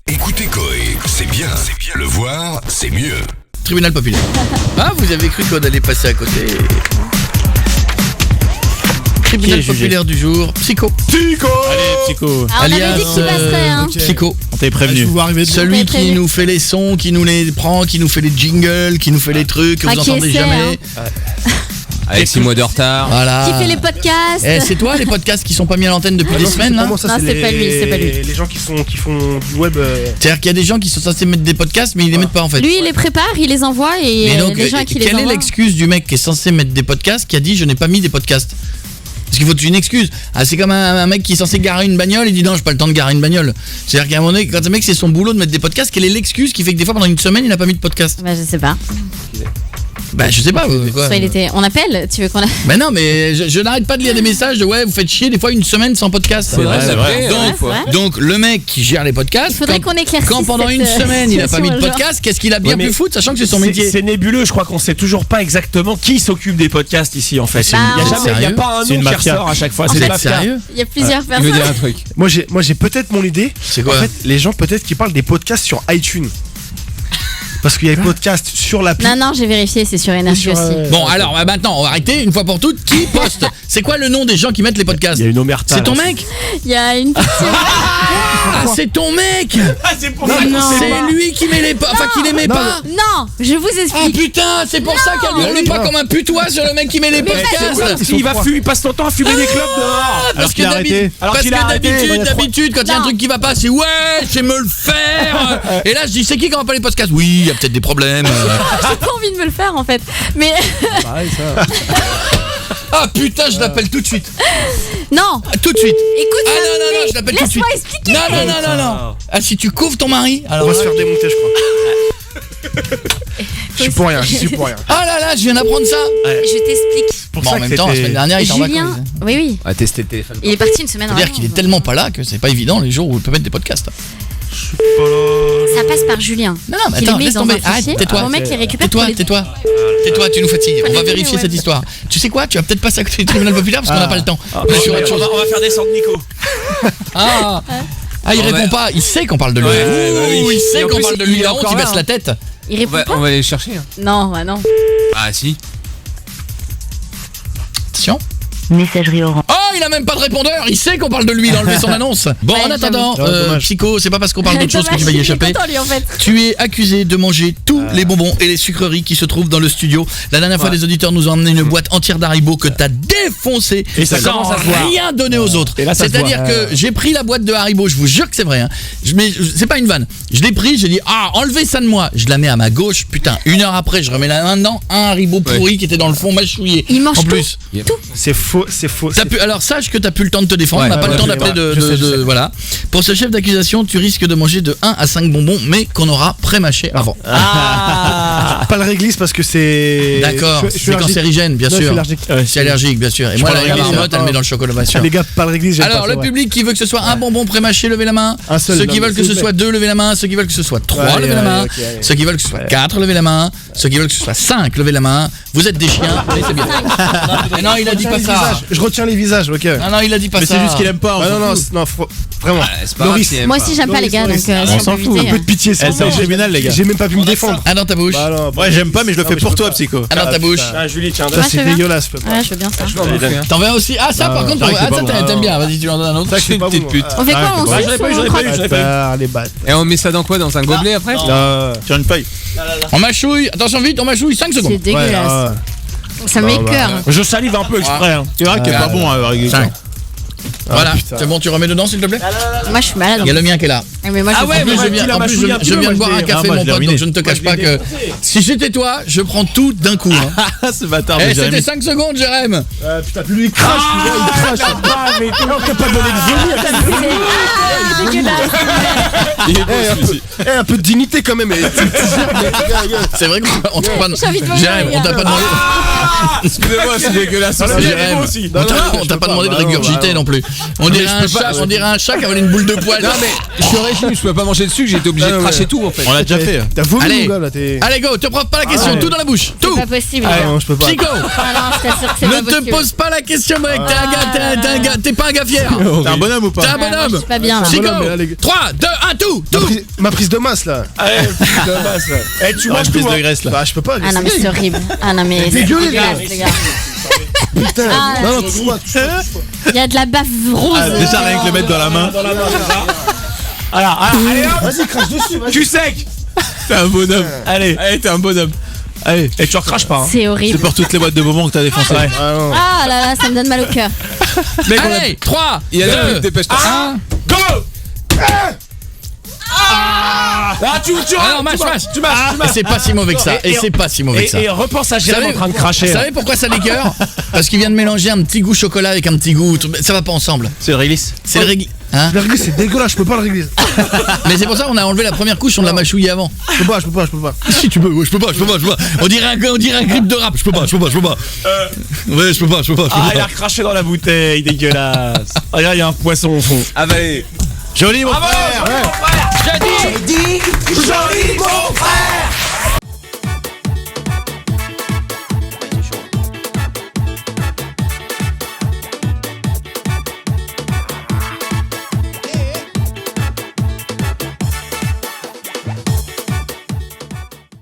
Écoutez Coé, c'est bien. Le voir, c'est mieux. Tribunal populaire. Ah, vous avez cru qu'on allait passer à côté. Tribunal populaire du jour, Psycho. Allez, Psycho. Ah, on avait dit qu'il passerait, hein. Psycho. On t'avait prévenu. Celui qui nous fait les sons, qui nous les prend, qui nous fait les jingles, qui nous fait les trucs que vous qui entendez essaie, jamais. Avec 6 mois de retard. Voilà. Qui fait les podcasts. C'est toi les podcasts qui sont pas mis à l'antenne depuis des semaines là? Non, c'est pas lui, c'est pas lui. Les gens qui font du web. C'est-à-dire qu'il y a des gens qui sont censés mettre des podcasts mais ils les mettent pas en fait. Lui, il les prépare, il les envoie et Mais donc, les gens qui les quelle envoient. est l'excuse du mec qui est censé mettre des podcasts qui a dit je n'ai pas mis des podcasts? Parce qu'il faut une excuse. Ah, c'est comme un mec qui est censé garer une bagnole, il dit non, j'ai pas le temps de garer une bagnole. C'est-à-dire qu'à un moment donné, quand un mec c'est son boulot de mettre des podcasts, quelle est l'excuse qui fait que des fois pendant une semaine il n'a pas mis de podcast? Bah, je sais pas. Bah, je sais pas. Quoi. Soit il était. On appelle. Tu veux qu'on a. Bah non, mais je n'arrête pas de lire des messages de ouais, vous faites chier des fois une semaine sans podcast. C'est vrai, c'est vrai. Donc le mec qui gère les podcasts, Il faudrait qu'on éclaircisse. quand pendant une semaine il a pas mis de podcast, qu'est-ce qu'il a bien pu foutre, sachant que c'est son métier? C'est nébuleux, je crois qu'on sait toujours pas exactement qui s'occupe des podcasts ici en fait. Bah, Il y a pas un C'est nom une qui mafia. ressort à chaque fois. En C'est fait, une mafia. Sérieux? Il y a plusieurs Il veut personnes. dire un truc. Moi j'ai peut-être mon idée. C'est quoi? En fait, les gens peut-être qui parlent des podcasts sur iTunes. Parce qu'il y a des podcasts sur l'appli. Non, j'ai vérifié, c'est sur Énergie sur, aussi. Bon alors maintenant on va arrêter une fois pour toutes. Qui poste? C'est quoi le nom des gens qui mettent les podcasts? Il y a une omerta. C'est ton là. mec? Il y a une petite. Ah c'est ton mec! Ah, c'est pour ça qu'on sait C'est pas. lui qui met les enfin qui les met pas. Non, je vous Oh explique. putain, c'est pour ça qu'elle hurle pas comme un putois sur le mec qui met les podcasts. Il passe son temps à fumer des clopes dehors. Parce que qu'il a arrêté. d'habitude, quand il y a un Non. truc qui va pas, c'est ouais, je vais me le faire. Et là, je dis, c'est qui va pas les podcasts? Oui, il y a peut-être des problèmes. J'ai pas envie de me le faire en fait. Mais Ah putain, je l'appelle tout de suite. non. Tout de suite. Écoute, Ah non, je l'appelle tout de suite. laisse-moi expliquer. Non. Ah, si tu couvres ton mari, On alors. va se faire démonter, je crois. Je suis pour rien, je suis pour rien. Ah là là, je viens d'apprendre ça. Je t'explique. Pour Bon, ça en que même temps, la semaine dernière, il t'en va Julien, oui. On va tester le téléphone. Il est parti une semaine. C'est-à-dire qu'il est tellement pas là que c'est pas évident les jours où il peut mettre des podcasts. Ça passe par Julien. Non, mais Qui les attends, met laisse dans tomber. un fichier. Arrête, tais-toi. Mon mec les récupère. pour les- Tais-toi, tu nous fatigues. On va les vérifier ouais. cette histoire. Tu sais quoi? Tu vas peut-être passer à côté du tribunal populaire parce qu'on n'a pas le temps. On est sur autre chose. On va faire descendre Nico. Ah, il répond pas. Il sait qu'on parle de lui. Ouais, bah oui. Ouh, il sait Et en qu'on plus, parle de il lui. est La honte, encore il là, baisse hein. la tête. Il répond pas. On va aller chercher. Hein. Non, bah non. Ah si. Attention. Messagerie orange. Oh, il a même pas de répondeur. Il sait qu'on parle de lui. Il a enlevé son annonce. Bon, Ouais, en attendant, j'avoue. Dommage. Psycho, c'est pas parce qu'on parle d'autre chose que tu vas y Il est échapper. content, lui, en fait. Tu es accusé de manger tous les bonbons et les sucreries qui se trouvent dans le studio. La dernière fois, les auditeurs nous ont emmené une boîte entière d'Haribo que t'as défoncé Et ça sans commence à se voir. rien donner aux autres. Et là, ça se C'est-à-dire voit. que j'ai pris la boîte de Haribo, je vous jure que c'est vrai. Hein. Mais c'est pas une vanne. Je l'ai pris, j'ai dit enlevez ça de moi. Je la mets à ma gauche. Putain, une heure après, je remets la main dedans. Un Haribo pourri qui était dans le fond mâchouillé. Il mange en tout. plus. C'est faux, c'est faux. Alors sache que t'as plus le temps de te défendre, on n'a pas le temps d'appeler je sais. voilà. Pour ce chef d'accusation, tu risques de manger de 1 à 5 bonbons, mais qu'on aura pré-mâché avant. Pas le réglisse parce que c'est. D'accord, Je suis c'est allergique. cancérigène, bien Non, je suis sûr. allergique. C'est allergique, bien sûr. Et Je moi, prends la la réglisse, marmotte, elle non. met dans le chocolat, bien sûr. Les gars, pas le réglisse, j'aime Alors, pas, le c'est vrai. public qui veut que ce soit un bonbon pré-mâché, levez la main. Un seul, Ceux non, qui veulent mais que ce s'il vous soit 2, levez la main. Ceux qui veulent que ce soit 3, Ouais, levez la main. ok, allez. Ceux qui veulent que ce soit 4, levez la main. Ceux qui veulent que ce soit 5, levez la main. Vous êtes des chiens, mais c'est bien. Mais non, il a dit pas ça. Je retiens les visages, ok. Non, il a dit pas Mais ça. c'est juste qu'il aime pas. Ah, non, vraiment. C'est pas grave Loris. s'il aime Moi pas. aussi, j'aime pas les gars, donc Loris, si on on s'en peut fout, éviter. Un peu de pitié, Elle, c'est un tribunal, les gars. J'ai même pas pu me défendre. Ah, dans ta bouche. Bah, non, Ouais, j'aime pas, mais je le Non, fais mais pour je peux toi, pas. Psycho. Ah, dans ta bouche. Ah, Julie, tiens, Ouais, ça c'est je veux bien. dégueulasse, je peux pas. Ouais, je veux bien ça. T'en veux aussi? Ah, ça, par contre, c'est vrai que c'est pas bon. t'aimes bien. Vas-y, tu lui en donnes un autre. Ça, c'est pas Petite bon. pute. On fait quoi? On Ah, suce j'en ai pas eu, ou j'en on ai pas eu, croque? j'en ai pas eu. Les battes. Et on met ça dans quoi? Dans un gobelet après? Sur une feuille. On mâchouille. Attention vite, on mâchouille 5 C'est secondes. dégueulasse. Ça m'écoeure. Je salive un peu exprès. hein. C'est vrai qu'il est pas bon à régler. Cinq. Voilà, putain. c'est bon, tu remets dedans s'il te plaît. Moi, je suis malade. Il y a le mien qui est là. Mais moi, je ouais, En plus, mais je viens, la en plus, mâchouille un petit je peu, viens de moi, boire un je l'ai- café, moi, mon je l'ai pote, ruiné. donc je ne te cache pas que si j'étais toi, je prends tout d'un coup. Hein. Ce bâtard, Eh, mais c'était Jérémy. 5 secondes, Jérém. Putain, plus lui il crache, il crache. Mais t'as pas donné de folie. C'est dégueulasse. Un peu de dignité quand même. C'est vrai qu'on t'a pas J'ai envie de vomir, Jérém, les on t'a gars. pas demandé. Excusez-moi, c'est dégueulasse. Jérém, on t'a pas demandé de régurgiter non plus. On dirait un chat qui a volé une boule de poil. Non mais je suis régime, je pouvais pas manger dessus, j'ai été obligé de Ah, ouais. cracher tout en fait. On l'a déjà fait. T'as vomi, Allez. mon gars, là, t'es. Allez go, te prends pas la question, ouais. tout dans la bouche, tout. C'est pas possible. Ah, les gars. non, je peux pas. Psycho, Ah non, je t'assure que c'est ne pas te possible. pose pas la question mec, t'es un gars, t'es pas un gars fier. T'es un bonhomme ou T'es pas? un bonhomme. Je suis pas bien là. Psycho, bonhomme, mais là, les gars. 3, 2, 1, tout. ma prise de masse là. Allez, putain, masse, ouais. Eh, tu manges prise tout, de hein. graisse, là. Bah, je peux pas. Ah non, mais c'est horrible. Ah non, mais c'est dégueulasse, dégueulasse, les gars. Putain. Ah, Non, touche-moi. Il y a de la baffe rose. Déjà, rien que le mettre dans la main. Alors, allez hop, Vas-y, crache dessus. Vas-y. cul sec. T'es un bonhomme. Allez, Allez, t'es un bonhomme. Allez, et tu recraches pas. Hein. C'est c'est horrible. pour toutes les boîtes de bonbons que t'as défoncées. Ouais. Ah non. Ah là là, ça me donne mal au cœur. Mec, on a... Allez, 3, Il y a des pubs, dépêche-toi. Go. Ah, tu non, mâche. tu mâches. Et c'est pas si mauvais que ça. Et c'est pas si mauvais que ça. Et repense à Jérém en train de cracher. Vous savez pourquoi ça l'écœure? Parce qu'il vient de mélanger un petit goût chocolat avec un petit goût. Ça va pas ensemble. C'est le réglisse. C'est le régli. Hein? La réglisse, c'est dégueulasse, je peux pas le régler. Mais c'est pour ça qu'on a enlevé la première couche, on l'a mâchouillé avant. Je peux pas. Si tu peux, ouais, je peux pas. On dirait un grip de rap, je peux pas. Ouais, je peux pas. Ah, il a recraché dans la bouteille, dégueulasse. Regarde, il y a un poisson au fond. Avalé. Joli, mon frère.